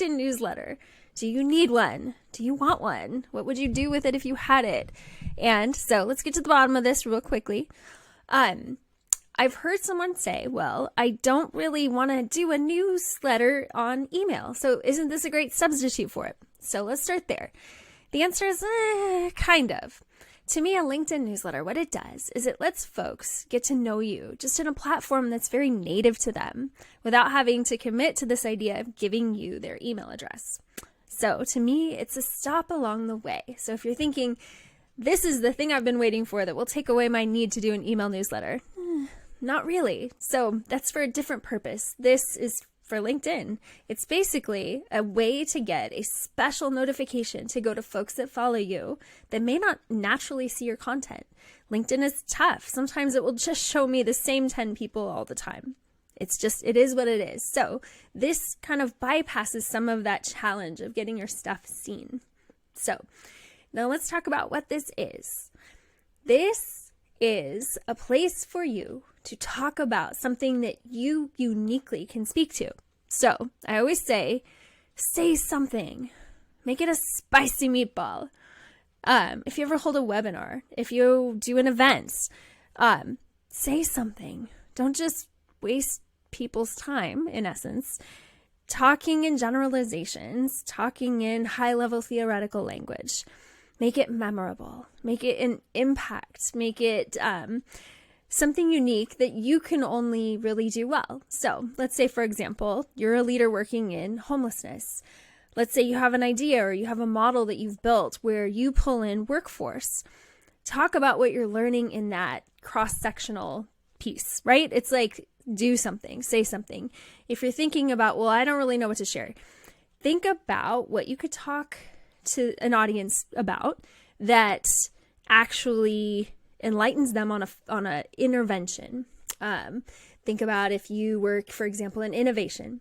LinkedIn newsletter? Do you need one? Do you want one? What would you do with it if you had it? And so let's get to the bottom of this real quickly. I've heard someone say, well, I don't really want to do a newsletter on email. So isn't this a great substitute for it? So let's start there. The answer is kind of. To me, a LinkedIn newsletter, what it does is it lets folks get to know you just in a platform that's very native to them without having to commit to this idea of giving you their email address. So to me, it's a stop along the way. So if you're thinking, this is the thing I've been waiting for that will take away my need to do an email newsletter, not really. So that's for a different purpose. This is for LinkedIn. It's basically a way to get a special notification to go to folks that follow you that may not naturally see your content. LinkedIn is tough. Sometimes it will just show me the same 10 people all the time. It is what it is. So this kind of bypasses some of that challenge of getting your stuff seen. So now let's talk about what this is. This is a place for you to talk about something that you uniquely can speak to. So I always say something. Make it a spicy meatball. If you ever hold a webinar, if you do an event, say something. Don't just waste people's time, in essence. Talking in generalizations, talking in high-level theoretical language. Make it memorable. Make it an impact. Make it something unique that you can only really do well. So let's say, for example, you're a leader working in homelessness. Let's say you have an idea or you have a model that you've built where you pull in workforce. Talk about what you're learning in that cross-sectional piece, right? It's like, do something, say something. If you're thinking about, well, I don't really know what to share, think about what you could talk to an audience about that actually enlightens them on a intervention. Think about if you work, for example, in innovation.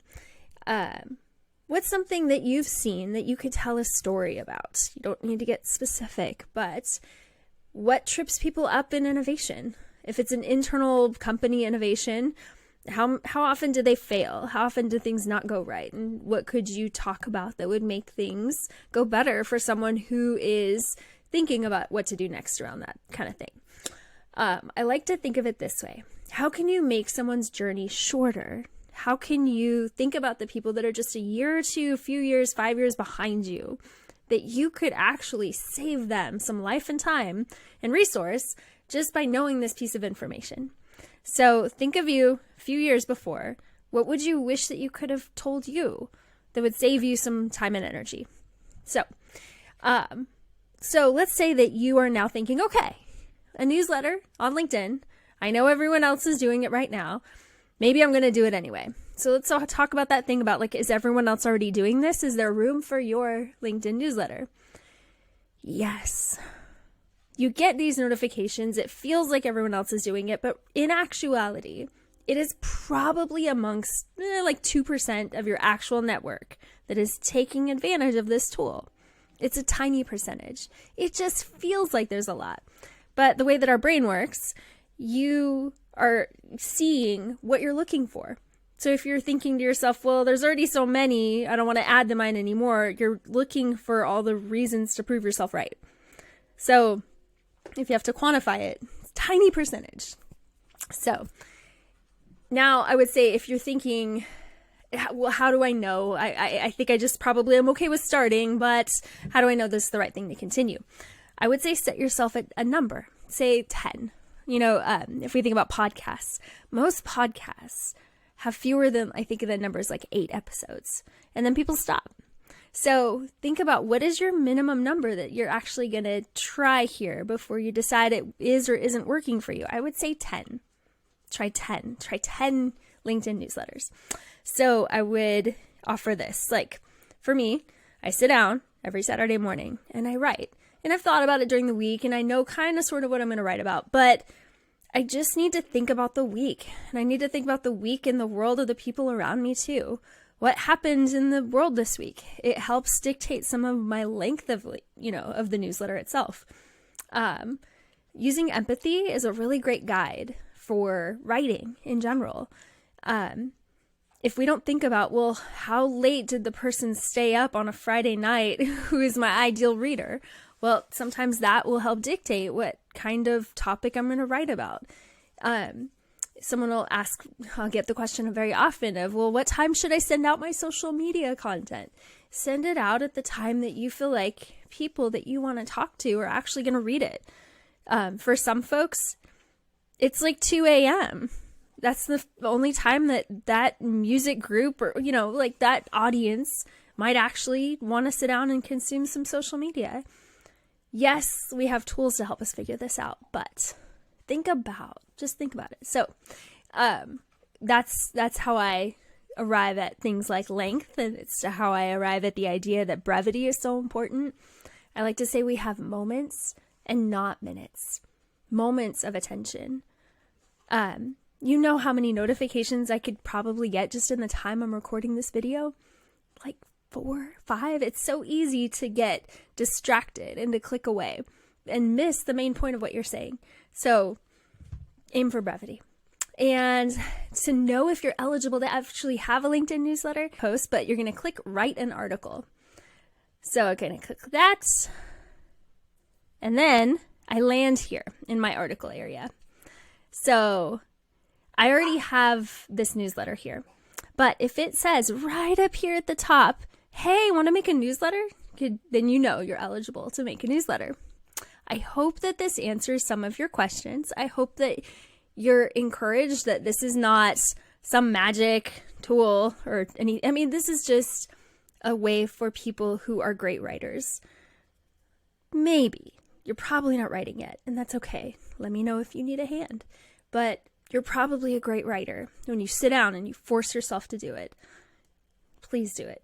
What's something that you've seen that you could tell a story about? You don't need to get specific, but what trips people up in innovation? If it's an internal company innovation, how often do they fail? How often do things not go right? And what could you talk about that would make things go better for someone who is thinking about what to do next around that kind of thing? I like to think of it this way. How can you make someone's journey shorter? How can you think about the people that are just a year or two, a few years, 5 years behind you, that you could actually save them some life and time and resource just by knowing this piece of information? So think of you a few years before. What would you wish that you could have told you that would save you some time and energy? So let's say that you are now thinking, okay, a newsletter on LinkedIn. I know everyone else is doing it right now. Maybe I'm going to do it anyway. So let's talk about that thing about, like, is everyone else already doing this? Is there room for your LinkedIn newsletter? Yes. You get these notifications. It feels like everyone else is doing it, but in actuality, it is probably amongst like 2% of your actual network that is taking advantage of this tool. It's a tiny percentage. It just feels like there's a lot. But the way that our brain works, you are seeing what you're looking for. So if you're thinking to yourself, well, there's already so many, I don't want to add to mine anymore, you're looking for all the reasons to prove yourself right. So if you have to quantify it, it's a tiny percentage. So now I would say if you're thinking, well, how do I know? I think I just probably am okay with starting, but how do I know this is the right thing to continue? I would say set yourself at a number, say 10. If we think about podcasts, most podcasts have fewer than, I think the number is like 8 episodes, and then people stop. So think about what is your minimum number that you're actually going to try here before you decide it is or isn't working for you. I would say 10. Try 10 LinkedIn newsletters. So I would offer this. Like for me, I sit down every Saturday morning and I write. And I've thought about it during the week and I know kind of sort of what I'm going to write about, but I just need to think about the week, and I need to think about the week in the world of the people around me too. What happened in the world this week? It helps dictate some of my length of, of the newsletter itself. Using empathy is a really great guide for writing in general. if we don't think about, well, how late did the person stay up on a Friday night who is my ideal reader? Well, sometimes that will help dictate what kind of topic I'm going to write about. Someone will ask, I'll get the question very often of, well, what time should I send out my social media content? Send it out at the time that you feel like people that you want to talk to are actually going to read it. For some folks, it's like 2 a.m. That's the only time that music group or, like that audience might actually want to sit down and consume some social media. Yes, we have tools to help us figure this out, but just think about it. So, that's how I arrive at things like length, and it's how I arrive at the idea that brevity is so important. I like to say we have moments and not minutes. Moments of attention. You know how many notifications I could probably get just in the time I'm recording this video? Like 4, 5. It's so easy to get distracted and to click away and miss the main point of what you're saying. So aim for brevity. And to know if you're eligible to actually have a LinkedIn newsletter post, but you're going to click write an article. So I'm going to click that. And then I land here in my article area. So I already have this newsletter here. But if it says right up here at the top, hey, want to make a newsletter? Then you know you're eligible to make a newsletter. I hope that this answers some of your questions. I hope that you're encouraged that this is not some magic tool or this is just a way for people who are great writers. Maybe. You're probably not writing yet, and that's okay. Let me know if you need a hand. But you're probably a great writer when you sit down and you force yourself to do it. Please do it.